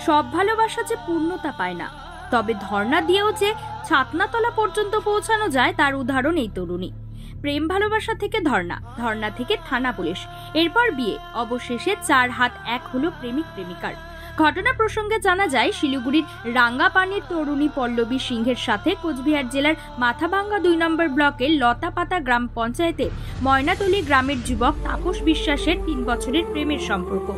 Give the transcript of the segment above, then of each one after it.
সব ভালোবাসা যে পূর্ণতা পায় না, তবে ধর্ণা দিয়েও যে ছাতনাতলা পর্যন্ত পৌঁছানো যায় তার উদাহরণ এই তরুণী। প্রেম ভালোবাসা থেকে ধর্ণা, ধর্ণা থেকে থানা পুলিশ, এরপর বিয়ে, অবশেষে 4 হাত এক হলো প্রেমিক প্রেমিকার। ঘটনা প্রসঙ্গে জানা যায়, শিলিগুড়ির রাঙ্গাপানির তরুণী পল্লবী সিংহের সাথে কোচবিহার জেলার মাথাভাঙ্গা 2 নম্বর ব্লকের লতাপাতা গ্রাম পঞ্চায়েতের ময়নাতলী গ্রামের যুবক তাপস বিশ্বাসের 3 বছরের প্রেমের সম্পর্ক।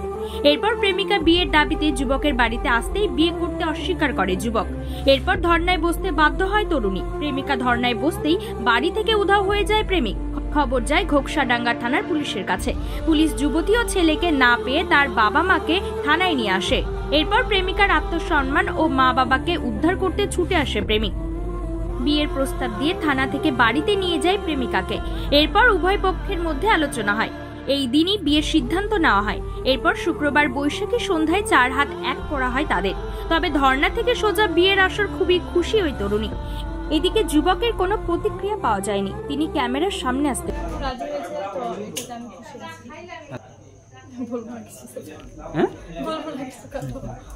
এরপর প্রেমিকা বিয়ের দাবিতে যুবকের বাড়িতে আসতেই বিয়ে করতে অস্বীকার করে যুবক। এরপর ধর্নায় বসতে বাধ্য হয় তরুণী। প্রেমিকা ধর্নায় বসতেই বাড়ি থেকে উধাও হয়ে যায় প্রেমিক। খবর যায় ঘোকসাডাঙ্গা থানার পুলিশের কাছে। পুলিশ যুবতী ও ছেলেকে না পেয়ে তার বাবা মাকে থানায় নিয়ে আসে। এরপর প্রেমিকার আত্মসম্মান ও মা বাবাকে উদ্ধার করতে ছুটে আসে প্রেমিক। বিয়ের প্রস্তাব দিয়ে থানা থেকে বাড়িতে নিয়ে যায় প্রেমিকাকে। এরপর উভয় পক্ষের মধ্যে আলোচনা হয়। এই দিনই বিয়ের সিদ্ধান্ত নেওয়া হয়। এরপর শুক্রবার বৈশাখী সন্ধ্যায় 4 হাত এক করা হয় তাদের। তবে ধর্ণা থেকে সোজা বিয়ের আসর খুবই খুশি ওই তরুণী। এদিকে যুবকের কোনো প্রতিক্রিয়া পাওয়া যায়নি। তিনি ক্যামেরার সামনে আসতে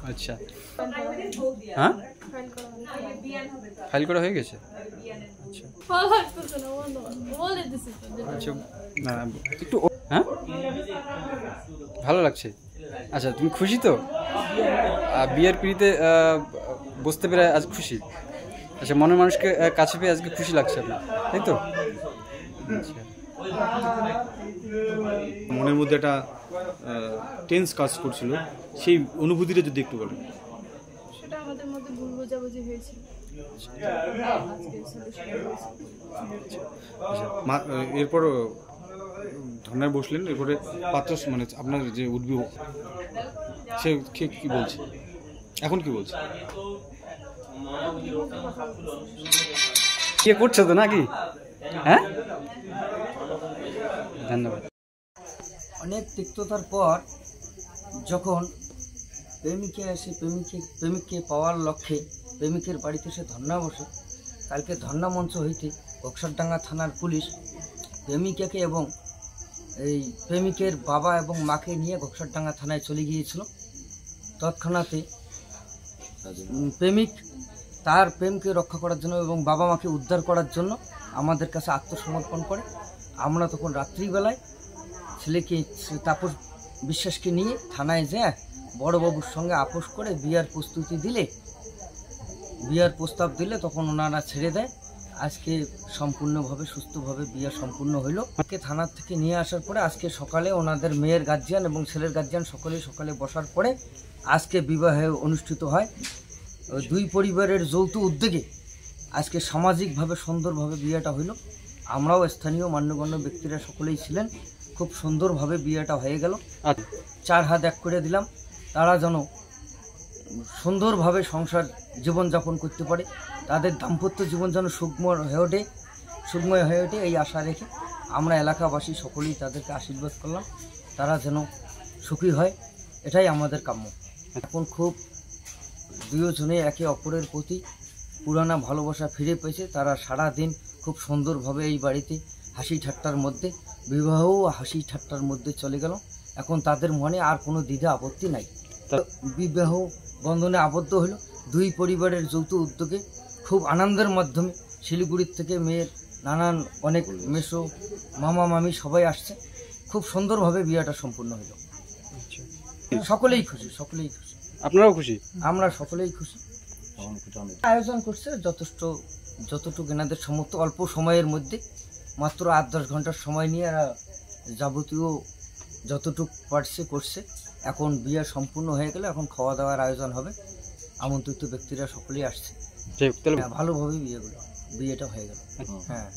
আচ্ছা, হ্যাঁ ফাইল করা হয়ে গেছে। আচ্ছা, একটু হ্যাঁ ভালো লাগছে। আচ্ছা, তুমি খুশি তো? বিয়ের পিড়িতে বসতে পেরে আজ খুশি? আচ্ছা, মনের মানুষকে কাছে পেয়ে আজকে খুশি লাগছে আপনার, তাই তো? মনের মধ্যে একটা টেন্স কাজ করছিল, সেই অনুভূতিটা যদি একটু বলেন। সেটা আমাদের মধ্যে ভুল বোঝাবুঝি হয়েছিল। এরপর ধর্নায় বসলেন, এরপরে পাত্র মানে আপনার যে উদ্ভিদ সে কি বলছে, এখন কি বলছে? বিয়ে করছো তো নাকি? হ্যাঁ, ধন্যবাদ। অনেক তিক্ততার পর যখন প্রেমিকে এসে প্রেমিককে পাওয়ার লক্ষ্যে প্রেমিকের বাড়িতে এসে ধর্না বসে, কালকে ধর্না মঞ্চ হইতে ঘোকসাডাঙ্গা থানার পুলিশ প্রেমিকাকে এবং এই প্রেমিকের বাবা এবং মাকে নিয়ে ঘোকসাডাঙ্গা থানায় চলে গিয়েছিল। তৎক্ষণাৎ প্রেমিক তার প্রেমকে রক্ষা করার জন্য এবং বাবা মাকে উদ্ধার করার জন্য আমাদের কাছে আত্মসমর্পণ করে। আমরা তখন রাত্রিবেলায় ছেলেকে তাপস বিশ্বাসকে নিয়ে থানায় যায় বড়বাবুর সঙ্গে আপোষ করে বিয়ার প্রস্তাব দিলে তখন ওনারা ছেড়ে দেয়। আজকে সম্পূর্ণভাবে সুস্থভাবে বিয়ে সম্পূর্ণ হইল। আজকে থানার থেকে নিয়ে আসার পরে আজকে সকালে ওনাদের মেয়ের গার্জিয়ান এবং ছেলের গার্জিয়ান সকালে বসার পরে আজকে বিবাহ অনুষ্ঠিত হয়। দুই পরিবারের যৌথ উদ্যোগে আজকে সামাজিকভাবে সুন্দরভাবে বিয়েটা হইল। আমরাও স্থানীয় মান্যগণ্য ব্যক্তিরা সকলেই ছিলেন। খুব সুন্দরভাবে বিয়েটা হয়ে গেল। 4 হাত এক করে দিলাম, তারা যেন সুন্দরভাবে সংসার জীবনযাপন করতে পারে, তাদের দাম্পত্য জীবন যেন সুখময় হয়ে ওঠে এই আশা রেখে আমরা এলাকাবাসী সকলেই তাদেরকে আশীর্বাদ করলাম, তারা যেন সুখী হয়, এটাই আমাদের কাম্য। এখন খুব দুজনে একে অপরের প্রতি পুরানা ভালোবাসা ফিরে পেয়েছে। তারা সারা দিন খুব সুন্দরভাবে এই বাড়িতে হাসি ঠাট্টার মধ্যে, বিবাহও হাসি ঠাট্টার মধ্যে চলে গেল। এখন তাদের মনে আর কোনো দ্বিধা আপত্তি নাই। বিবাহ বন্ধনে আবদ্ধ হলো দুই পরিবারের যৌথ উদ্যোগে। খুব আনন্দের মাধ্যমে শিলিগুড়ির থেকে মেয়ের নানান অনেক মেসো মামা মামি সবাই আসছে। খুব সুন্দরভাবে বিয়েটা সম্পূর্ণ হলো। সকলেই খুশি। আপনারাও খুশি? আমরা সকলেই খুশি। আয়োজন করছে যতটুকু এনাদের সমস্ত অল্প সময়ের মধ্যে, মাত্র 8-10 ঘন্টার সময় নিয়ে এরা যাবতীয় যতটুকু পারছে করছে। এখন বিয়ে সম্পূর্ণ হয়ে গেলে এখন খাওয়া দাওয়ার আয়োজন হবে। আমন্ত্রিত ব্যক্তিরা সকলেই আসছে। ভালোভাবে বিয়েটা হয়ে গেল। হ্যাঁ।